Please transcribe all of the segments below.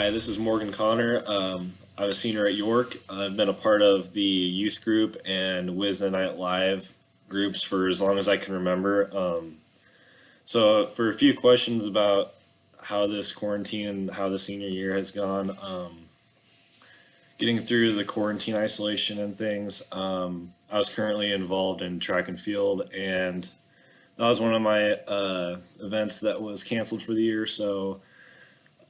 Hi, this is Morgan Connor. I'm a senior at York. I've been a part of the youth group and Wednesday Night Live groups for as long as I can remember. So, for a few questions about how this quarantine and how the senior year has gone, getting through the quarantine isolation and things, I was currently involved in track and field, and that was one of my events that was canceled for the year. So,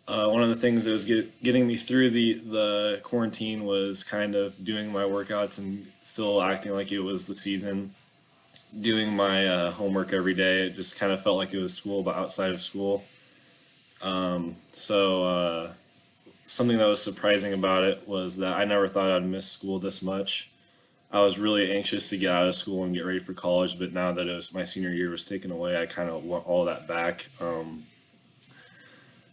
one of the things that was getting me through the quarantine was kind of doing my workouts and still acting like it was the season, doing my homework every day. It just kind of felt like it was school, but outside of school. So something that was surprising about it was that I never thought I'd miss school this much. I was really anxious to get out of school and get ready for college, but now that it was my senior year was taken away, I kind of want all that back.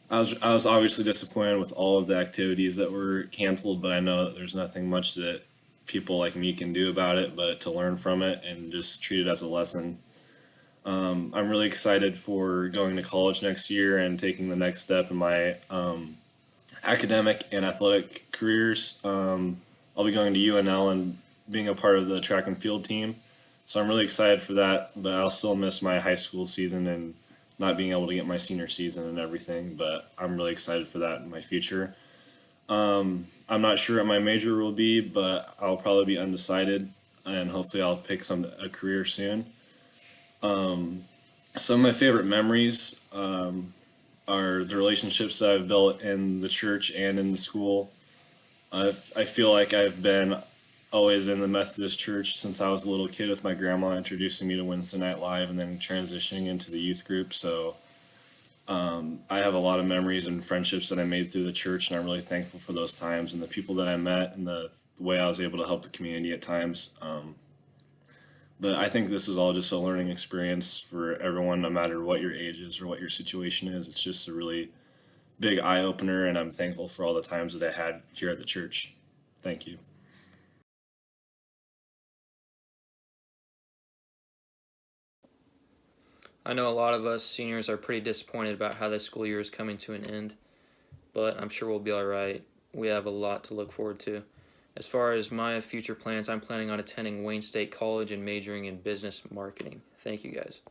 I was obviously disappointed with all of the activities that were canceled, but I know that there's nothing much that people like me can do about it, but to learn from it and just treat it as a lesson. I'm really excited for going to college next year and taking the next step in my academic and athletic careers. I'll be going to UNL and being a part of the track and field team. So I'm really excited for that, but I'll still miss my high school season and not being able to get my senior season and everything, but I'm really excited for that in my future. I'm not sure what my major will be, but I'll probably be undecided, and hopefully I'll pick a career soon. Some of my favorite memories are the relationships that I've built in the church and in the school. I feel like I've been always in the Methodist church since I was a little kid with my grandma introducing me to Wednesday Night Live and then transitioning into the youth group. So I have a lot of memories and friendships that I made through the church, and I'm really thankful for those times and the people that I met and the way I was able to help the community at times. But I think this is all just a learning experience for everyone, no matter what your age is or what your situation is. It's just a really big eye opener, and I'm thankful for all the times that I had here at the church. Thank you. I know a lot of us seniors are pretty disappointed about how this school year is coming to an end, but I'm sure we'll be all right. We have a lot to look forward to. As far as my future plans, I'm planning on attending Wayne State College and majoring in business marketing. Thank you guys.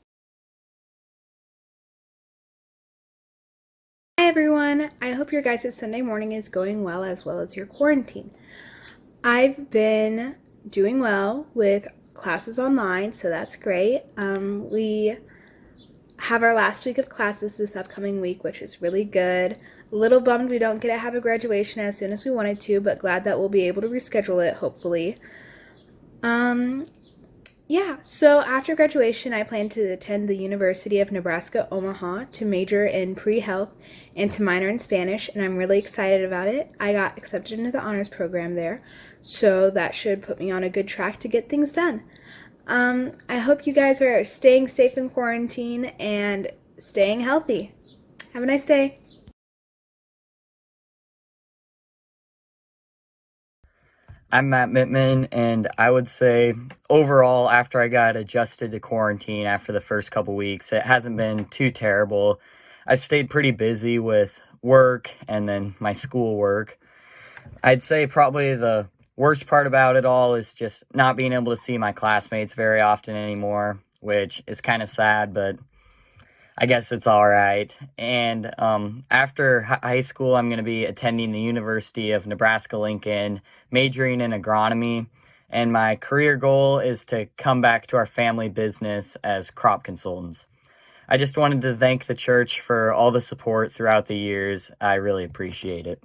Hi everyone! I hope your guys' Sunday morning is going well as your quarantine. I've been doing well with classes online, so that's great. We have our last week of classes this upcoming week, which is really good. A little bummed we don't get to have a graduation as soon as we wanted to, but glad that we'll be able to reschedule it, hopefully. Yeah, so after graduation, I plan to attend the University of Nebraska Omaha to major in pre-health and to minor in Spanish, and I'm really excited about it. I got accepted into the honors program there, so that should put me on a good track to get things done. I hope you guys are staying safe in quarantine and staying healthy. Have a nice day. I'm Matt Mittman, and I would say overall, after I got adjusted to quarantine after the first couple weeks, it hasn't been too terrible. I've stayed pretty busy with work and then my school work. I'd say probably the worst part about it all is just not being able to see my classmates very often anymore, which is kind of sad, but I guess it's all right. And after high school, I'm going to be attending the University of Nebraska-Lincoln, majoring in agronomy. And my career goal is to come back to our family business as crop consultants. I just wanted to thank the church for all the support throughout the years. I really appreciate it.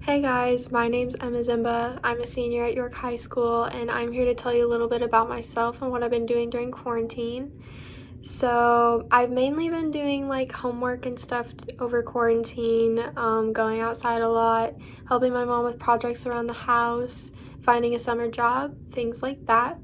Hey guys, my name's Emma Zimba. I'm a senior at York High School, and I'm here to tell you a little bit about myself and what I've been doing during quarantine. So I've mainly been doing like homework and stuff over quarantine, going outside a lot, helping my mom with projects around the house, finding a summer job, things like that.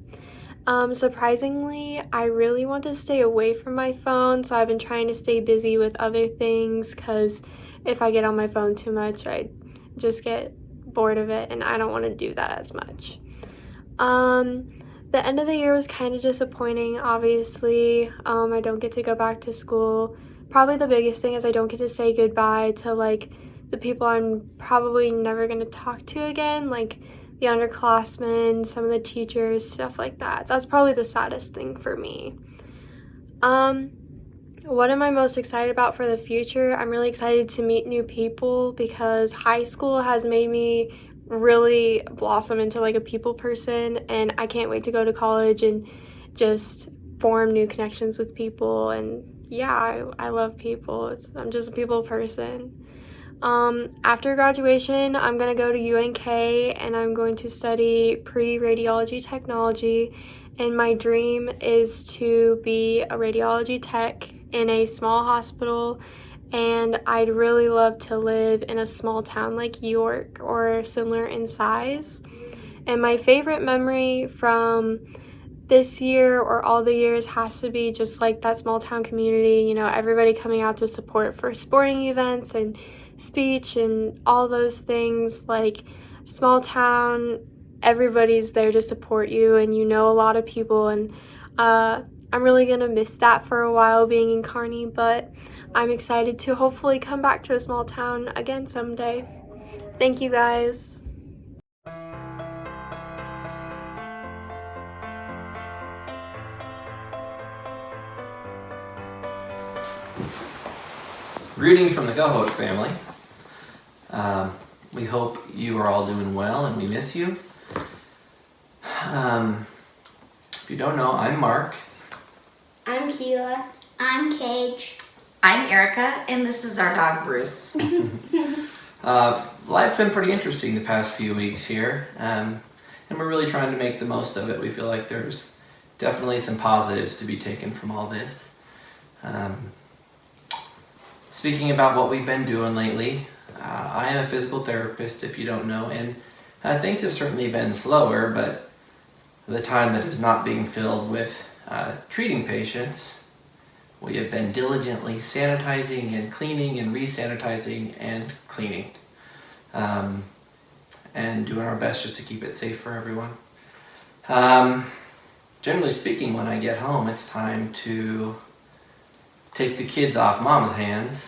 Surprisingly, I really want to stay away from my phone, so I've been trying to stay busy with other things because if I get on my phone too much, I just get bored of it and I don't want to do that as much. the end of the year was kind of disappointing, obviously. I don't get to go back to school. Probably the biggest thing is I don't get to say goodbye to like the people I'm probably never going to talk to again, like the underclassmen, some of the teachers, stuff like that. That's probably the saddest thing for me. What am I most excited about for the future? I'm really excited to meet new people because high school has made me really blossom into like a people person, and I can't wait to go to college and just form new connections with people. And yeah, I love people. I'm just a people person. After graduation, I'm going to go to UNK and I'm going to study pre-radiology technology, and my dream is to be a radiology tech in a small hospital, and I'd really love to live in a small town like York or similar in size. And my favorite memory from this year or all the years has to be just like that small town community, everybody coming out to support for sporting events and speech and all those things. Like small town, everybody's there to support you, and a lot of people, and I'm really gonna miss that for a while being in Kearney, but I'm excited to hopefully come back to a small town again someday. Thank you guys. Greetings from the Gohoek family. We hope you are all doing well and we miss you. If you don't know, I'm Mark. I'm Keela. I'm Cage. I'm Erica, and this is our dog, Bruce. Life's been pretty interesting the past few weeks here, and we're really trying to make the most of it. We feel like there's definitely some positives to be taken from all this. Speaking about what we've been doing lately, I am a physical therapist, if you don't know, and things have certainly been slower, but the time that is not being filled with treating patients, we have been diligently sanitizing and cleaning and re-sanitizing and cleaning, and doing our best just to keep it safe for everyone. Generally speaking, when I get home, it's time to take the kids off Mom's hands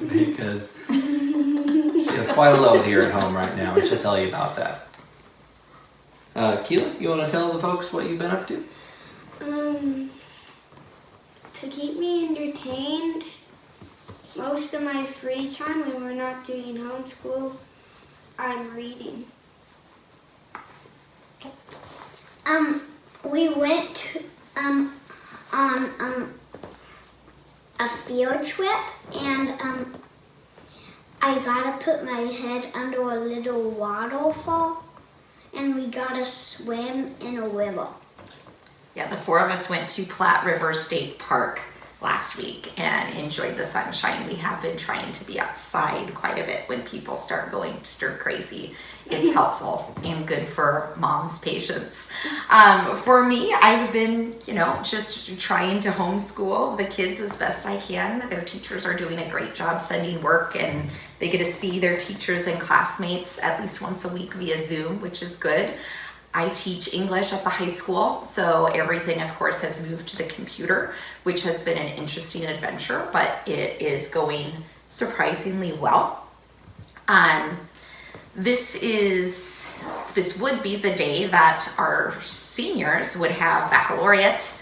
because she has quite a load here at home right now, and she'll tell you about that. Keela, you want to tell the folks what you've been up to? To keep me entertained, most of my free time when we're not doing homeschool, I'm reading. We went to, on a field trip, and I gotta put my head under a little waterfall, and we gotta swim in a river. Yeah, the four of us went to Platte River State Park last week and enjoyed the sunshine. We have been trying to be outside quite a bit when people start going stir crazy. It's helpful and good for mom's patience. For me, I've been, just trying to homeschool the kids as best I can. Their teachers are doing a great job sending work, and they get to see their teachers and classmates at least once a week via Zoom, which is good. I teach English at the high school, so everything, of course, has moved to the computer, which has been an interesting adventure, but it is going surprisingly well. This would be the day that our seniors would have baccalaureate,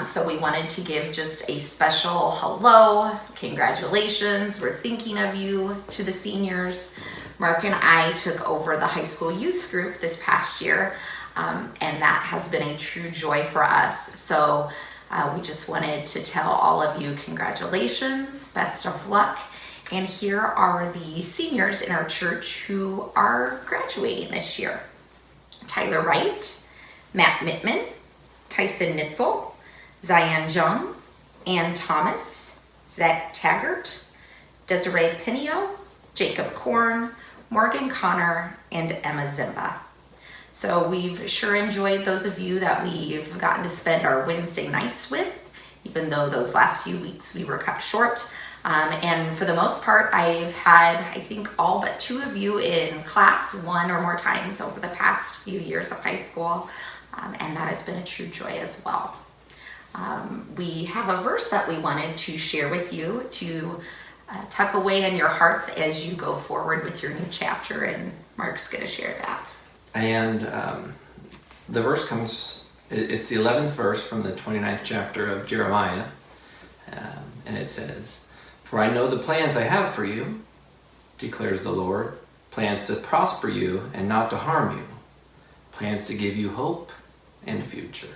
so we wanted to give just a special hello, congratulations, we're thinking of you to the seniors. Mark and I took over the high school youth group this past year, and that has been a true joy for us. So we just wanted to tell all of you congratulations, best of luck. And here are the seniors in our church who are graduating this year. Tyler Wright, Matt Mittman, Tyson Nitzel, Zion Jung, Ann Thomas, Zach Taggart, Desiree Pinio, Jacob Korn, Morgan Connor, and Emma Zimba. So we've sure enjoyed those of you that we've gotten to spend our Wednesday nights with, even though those last few weeks we were cut short. And for the most part, I've had, I think, all but two of you in class one or more times over the past few years of high school. and that has been a true joy as well. We have a verse that we wanted to share with you to tuck away in your hearts as you go forward with your new chapter, and Mark's going to share that. And the verse comes, it's the 11th verse from the 29th chapter of Jeremiah, and it says, "For I know the plans I have for you, declares the Lord, plans to prosper you and not to harm you, plans to give you hope and a future."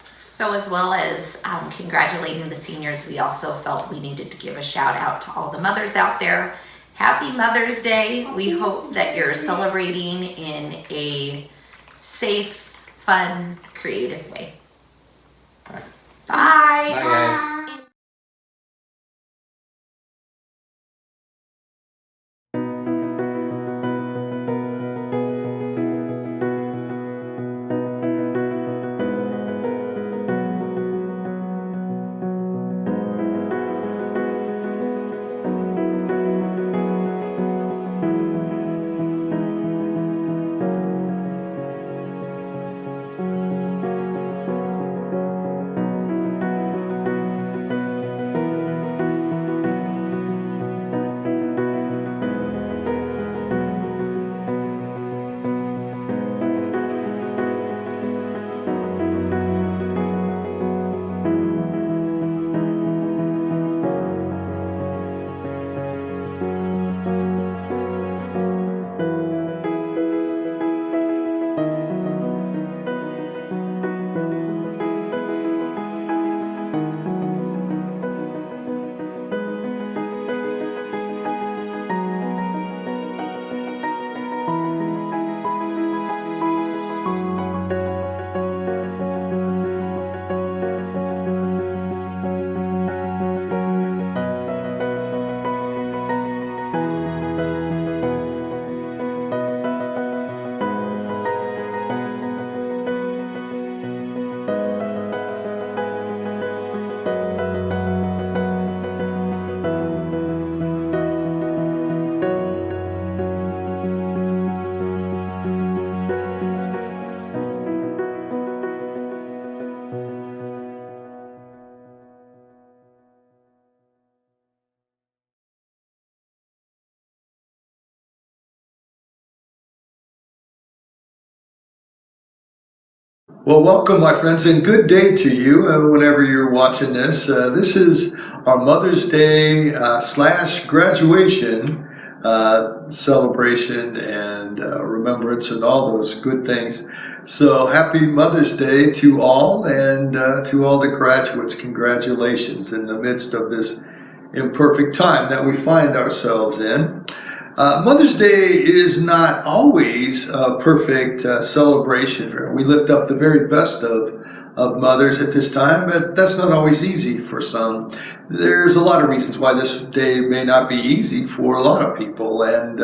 So as well as congratulating the seniors, we also felt we needed to give a shout out to all the mothers out there. Happy Mother's Day. We hope that you're celebrating in a safe, fun, creative way. All right. Bye. Bye, guys. Well, welcome, my friends, and good day to you whenever you're watching this. This is our Mother's Day / graduation celebration and remembrance and all those good things. So happy Mother's Day to all, and to all the graduates, congratulations in the midst of this imperfect time that we find ourselves in. Mother's Day is not always a perfect celebration. We lift up the very best of mothers at this time, but that's not always easy for some. There's a lot of reasons why this day may not be easy for a lot of people, and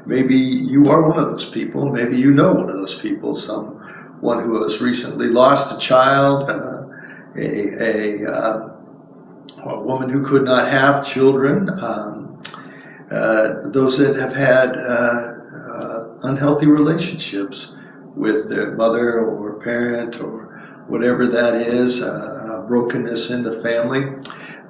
maybe you are one of those people. Maybe you know one of those people, someone who has recently lost a child, a woman who could not have children, those that have had unhealthy relationships with their mother or parent or whatever that is, brokenness in the family.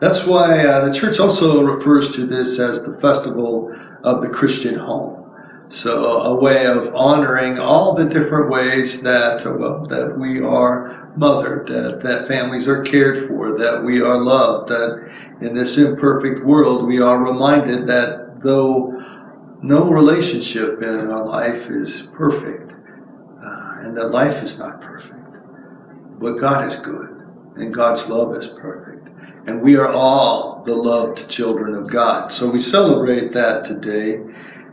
That's why the church also refers to this as the festival of the Christian home. So a way of honoring all the different ways that that we are mothered, that families are cared for, that we are loved, that in this imperfect world we are reminded that though no relationship in our life is perfect, and that life is not perfect, but God is good, and God's love is perfect, and we are all the loved children of God. So we celebrate that today,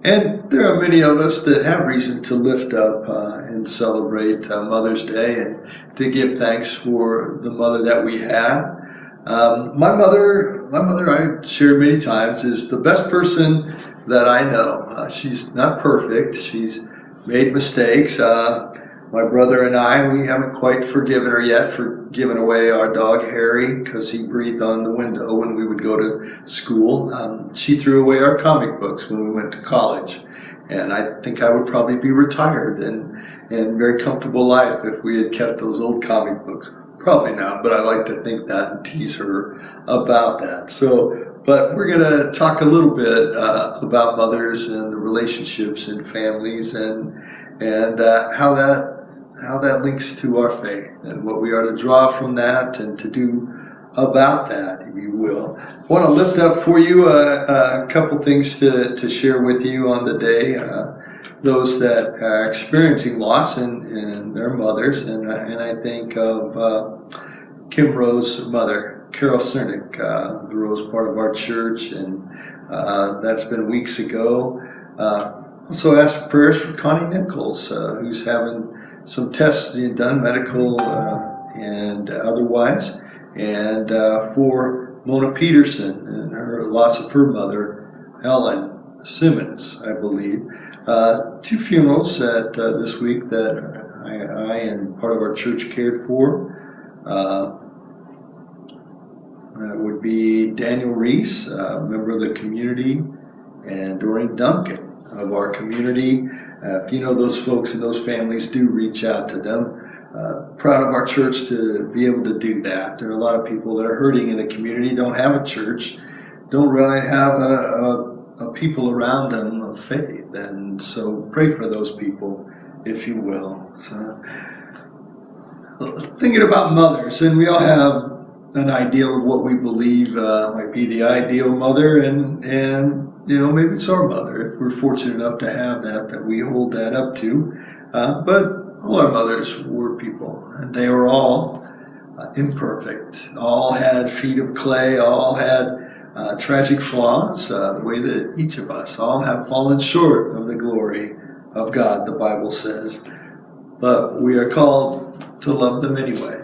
and there are many of us that have reason to lift up and celebrate Mother's Day and to give thanks for the mother that we have. My mother, I've shared many times, is the best person that I know. She's not perfect. She's made mistakes. My brother and I, we haven't quite forgiven her yet for giving away our dog Harry because he breathed on the window when we would go to school. She threw away our comic books when we went to college, and I think I would probably be retired and very comfortable life if we had kept those old comic books. Probably not, but I like to think that and tease her about that. But we're going to talk a little bit about mothers and the relationships in families and how that links to our faith and what we are to draw from that and to do about that, if you will. I want to lift up for you a couple things to share with you on the day. Those that are experiencing loss in their mothers, and I think of Kim Rose's mother, Carol Cernick, the Rose part of our church, and that's been weeks ago. Also ask for prayers for Connie Nichols, who's having some tests being done, medical and otherwise, and for Mona Peterson and her loss of her mother, Ellen Simmons, I believe. 2 funerals this week that I and part of our church cared for. That would be Daniel Reese, a member of the community, and Doreen Duncan of our community. If you know those folks and those families, do reach out to them. Proud of our church to be able to do that. There are a lot of people that are hurting in the community, don't have a church, don't really have a people around them of faith, and so pray for those people, if you will. So, thinking about mothers, and we all have an ideal of what we believe might be the ideal mother, and maybe it's our mother if we're fortunate enough to have that we hold that up to. But all our mothers were people, and they were all imperfect. All had feet of clay. All had tragic flaws, the way that each of us all have fallen short of the glory of God, the Bible says. But we are called to love them anyway,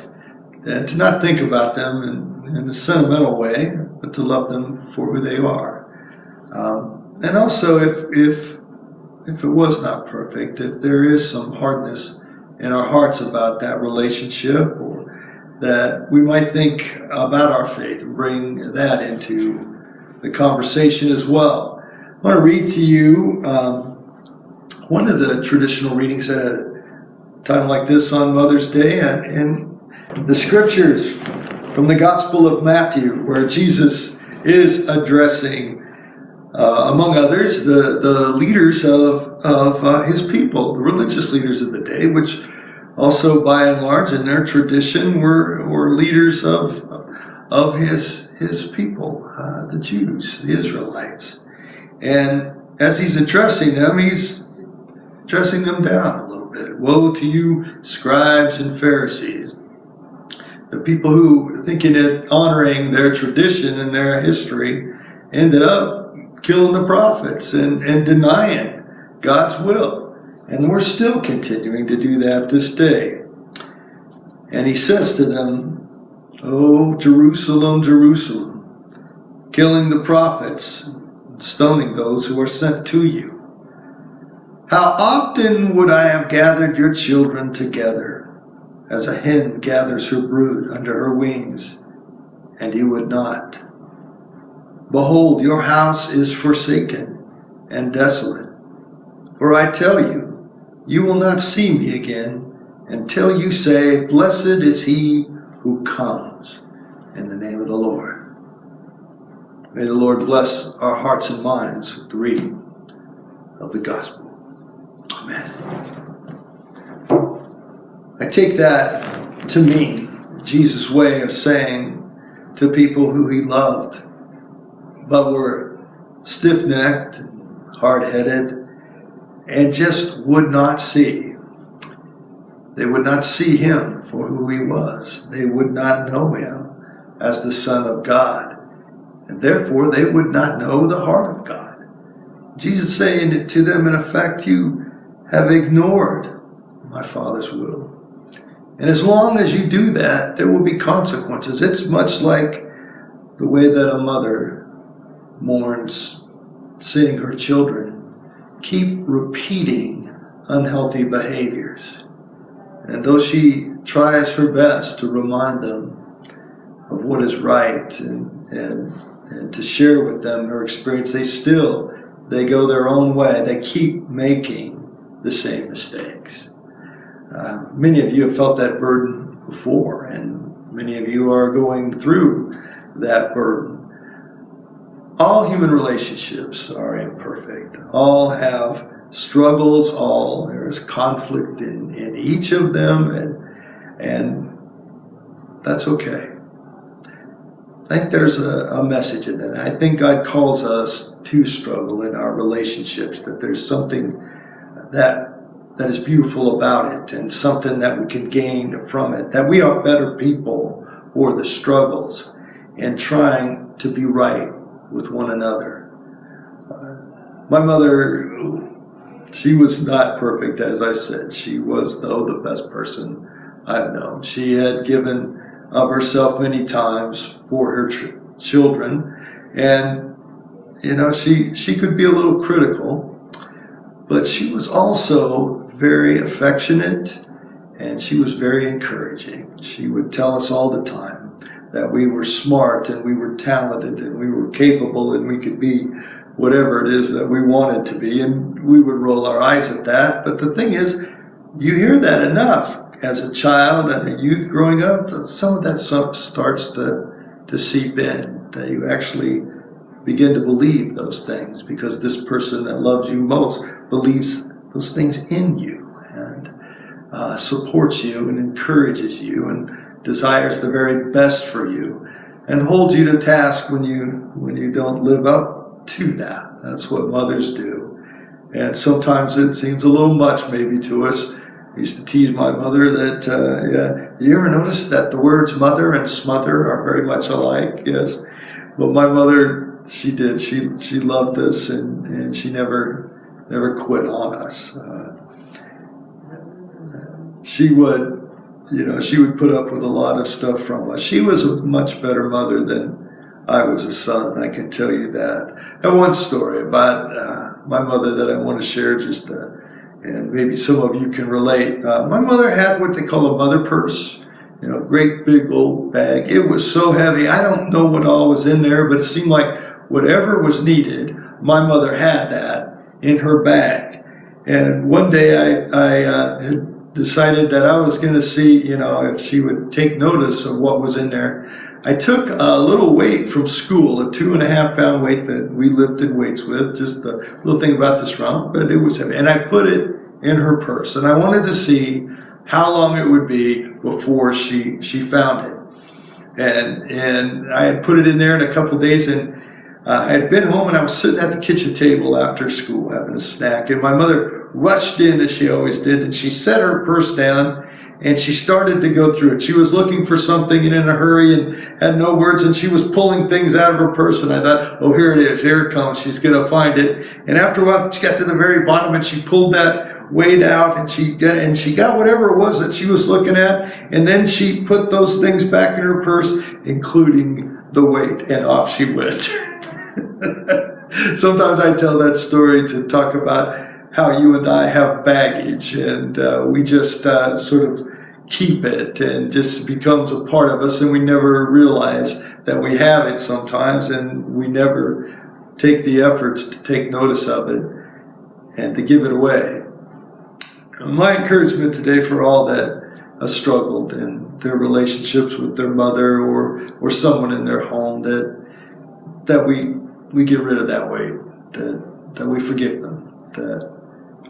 and to not think about them in a sentimental way, but to love them for who they are. And also, if it was not perfect, if there is some hardness in our hearts about that relationship, or that we might think about our faith and bring that into the conversation as well. I want to read to you one of the traditional readings at a time like this on Mother's Day, and the scriptures from the Gospel of Matthew, where Jesus is addressing, among others, the leaders of his people, the religious leaders of the day, which also, by and large, in their tradition, were leaders of his people, the Jews, the Israelites. And as he's addressing them, he's addressing them down a little bit. Woe to you, scribes and Pharisees, the people who, thinking that honoring their tradition and their history, ended up killing the prophets and denying God's will. And we're still continuing to do that this day. And he says to them, "Oh, Jerusalem, Jerusalem, killing the prophets, and stoning those who are sent to you. How often would I have gathered your children together, as a hen gathers her brood under her wings, and you would not. Behold, your house is forsaken and desolate. For I tell you, you will not see me again until you say, Blessed is he who comes in the name of the Lord." May the Lord bless our hearts and minds with the reading of the gospel. Amen. I take that to mean Jesus' way of saying to people who he loved, but were stiff-necked, hard-headed, and just would not see. They would not see him for who he was. They would not know him as the Son of God. And therefore, they would not know the heart of God. Jesus saying to them, in effect, you have ignored my Father's will. And as long as you do that, there will be consequences. It's much like the way that a mother mourns seeing her children keep repeating unhealthy behaviors. And though she tries her best to remind them of what is right and to share with them her experience, they go their own way. They keep making the same mistakes. Many of you have felt that burden before, and many of you are going through that burden. All human relationships are imperfect. All have struggles. There is conflict in each of them, and that's okay. I think there's a message in that. I think God calls us to struggle in our relationships, that there's something that is beautiful about it and something that we can gain from it, that we are better people for the struggles and trying to be right with one another. My mother, she was not perfect, as I said. She was, though, the best person I've known. She had given of herself many times for her children, and she could be a little critical, but she was also very affectionate, and she was very encouraging. She would tell us all the time that we were smart and we were talented and we were capable and we could be whatever it is that we wanted to be, and we would roll our eyes at that. But the thing is, you hear that enough as a child and a youth growing up, some of that stuff starts to seep in, that you actually begin to believe those things because this person that loves you most believes those things in you and supports you and encourages you and desires the very best for you and holds you to task when you don't live up to that. That's what mothers do. And sometimes it seems a little much maybe to us. I used to tease my mother that, you ever notice that the words mother and smother are very much alike? Yes. But my mother, she did. She loved us, and she never quit on us. She would put up with a lot of stuff from us. She was a much better mother than I was a son, I can tell you that. And one story about my mother that I want to share, and maybe some of you can relate. My mother had what they call a mother purse, great big old bag. It was so heavy. I don't know what all was in there, but it seemed like whatever was needed, my mother had that in her bag. And one day I had decided that I was going to see, if she would take notice of what was in there. I took a little weight from school, a 2.5 pound weight that we lifted weights with, just a little thing about this round, but it was heavy. And I put it in her purse, and I wanted to see how long it would be before she found it. And I had put it in there in a couple of days, and I had been home, and I was sitting at the kitchen table after school having a snack, and my mother rushed in, as she always did, and she set her purse down, and she started to go through it. She was looking for something and in a hurry and had no words, and she was pulling things out of her purse, and I thought, oh, here it is, here it comes, she's going to find it. And after a while, she got to the very bottom, and she pulled that weight out, and she got whatever it was that she was looking at, and then she put those things back in her purse, including the weight, and off she went. Sometimes I tell that story to talk about how you and I have baggage, and we just sort of keep it, and just becomes a part of us, and we never realize that we have it sometimes, and we never take the efforts to take notice of it and to give it away. My encouragement today for all that have struggled in their relationships with their mother or someone in their home, that we get rid of that weight, that we forgive them, that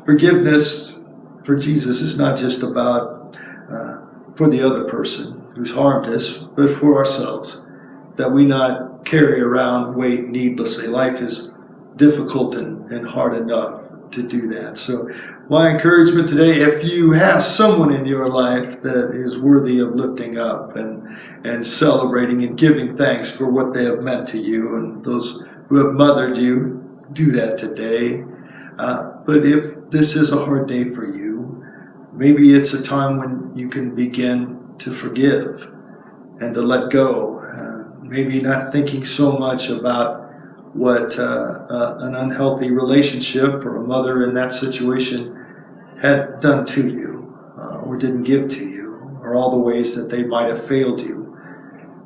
forgiveness for Jesus is not just about for the other person who's harmed us, but for ourselves, that we not carry around weight needlessly. Life is difficult and hard enough to do that. So my encouragement today, if you have someone in your life that is worthy of lifting up and celebrating and giving thanks for what they have meant to you, and those who have mothered you, do that today. But if this is a hard day for you, maybe it's a time when you can begin to forgive and to let go. Maybe not thinking so much about what an unhealthy relationship or a mother in that situation had done to you or didn't give to you, or all the ways that they might have failed you.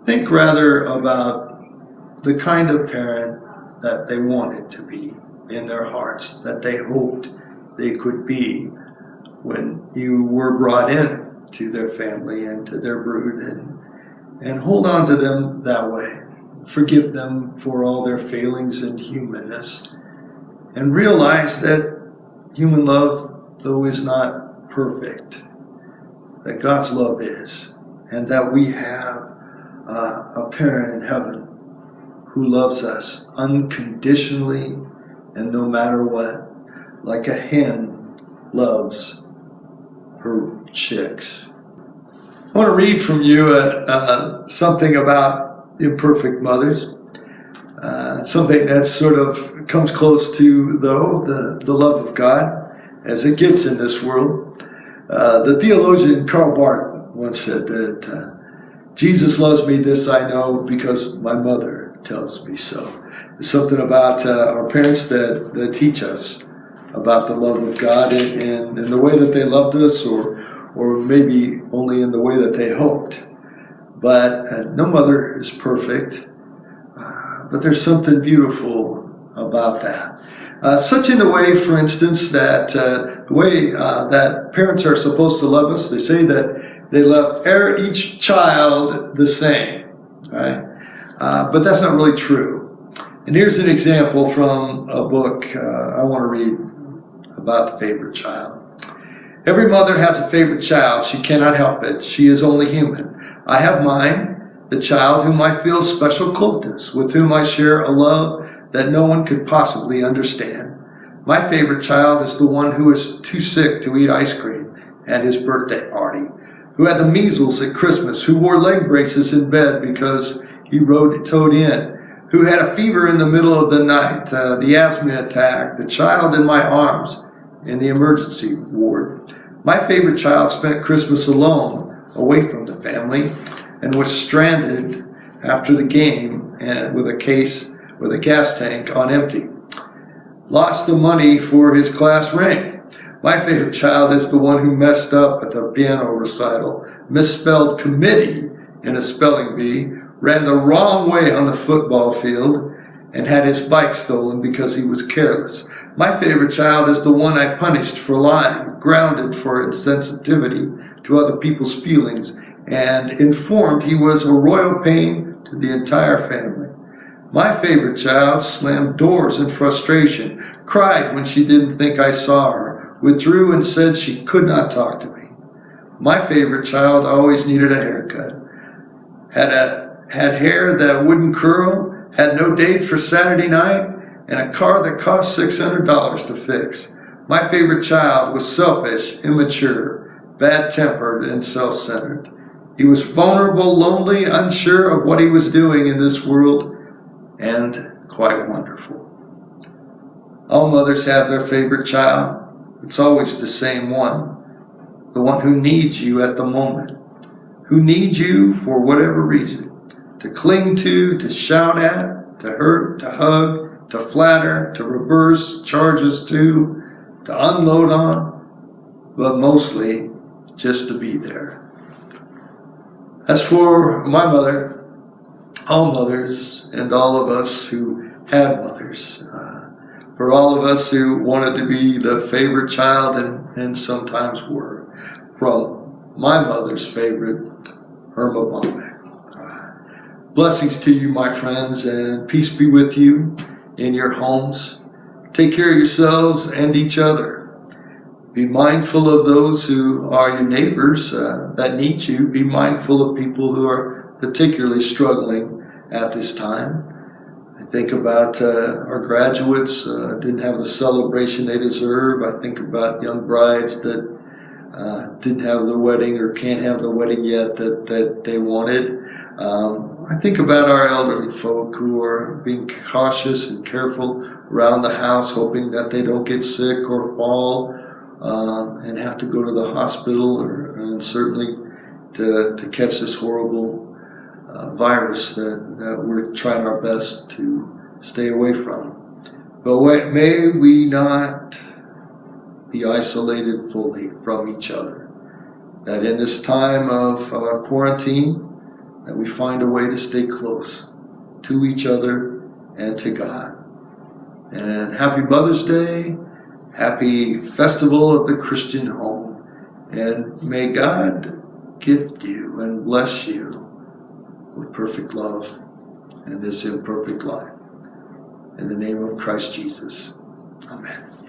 Think rather about the kind of parent that they wanted to be in their hearts, that they hoped they could be when you were brought in to their family and to their brood, and hold on to them that way. Forgive them for all their failings and humanness, and realize that human love, though is not perfect, that God's love is, and that we have a parent in heaven who loves us unconditionally and no matter what, like a hen loves her chicks. I want to read from you something about imperfect mothers, something that sort of comes close to, though, the love of God as it gets in this world. The theologian Karl Barth once said that Jesus loves me, this I know, because my mother tells me so. There's something about our parents that teach us about the love of God and the way that they loved us, or maybe only in the way that they hoped. But no mother is perfect, but there's something beautiful about that. Such in the way, for instance, that the way that parents are supposed to love us, they say that they love each child the same, right? But that's not really true. And here's an example from a book I want to read about the favorite child. Every mother has a favorite child. She cannot help it. She is only human. I have mine, the child whom I feel special closeness, with whom I share a love that no one could possibly understand. My favorite child is the one who is too sick to eat ice cream at his birthday party, who had the measles at Christmas, who wore leg braces in bed because he toed in, who had a fever in the middle of the night, the asthma attack, the child in my arms in the emergency ward. My favorite child spent Christmas alone, away from the family, and was stranded after the game and with a gas tank on empty. Lost the money for his class ring. My favorite child is the one who messed up at the piano recital, misspelled committee in a spelling bee, ran the wrong way on the football field, and had his bike stolen because he was careless. My favorite child is the one I punished for lying, grounded for insensitivity to other people's feelings, and informed he was a royal pain to the entire family. My favorite child slammed doors in frustration, cried when she didn't think I saw her, withdrew and said she could not talk to me. My favorite child always needed a haircut, had hair that wouldn't curl, had no date for Saturday night, and a car that cost $600 to fix. My favorite child was selfish, immature, bad-tempered, and self-centered. He was vulnerable, lonely, unsure of what he was doing in this world, and quite wonderful. All mothers have their favorite child. It's always the same one, the one who needs you at the moment, who needs you for whatever reason, to cling to shout at, to hurt, to hug, to flatter, to reverse charges to unload on, but mostly just to be there. As for my mother, all mothers, and all of us who had mothers, for all of us who wanted to be the favorite child and sometimes were, from my mother's favorite, Irma Bombeck. Blessings to you, my friends, and peace be with you in your homes. Take care of yourselves and each other. Be mindful of those who are your neighbors that need you. Be mindful of people who are particularly struggling at this time. I think about our graduates didn't have the celebration they deserve. I think about young brides that didn't have the wedding or can't have the wedding yet that they wanted. I think about our elderly folk who are being cautious and careful around the house, hoping that they don't get sick or fall and have to go to the hospital, and certainly to catch this horrible virus that we're trying our best to stay away from. But may we not be isolated fully from each other. That in this time of quarantine, that we find a way to stay close to each other and to God. And happy Mother's Day, happy Festival of the Christian Home. And may God gift you and bless you with perfect love in this imperfect life. In the name of Christ Jesus. Amen.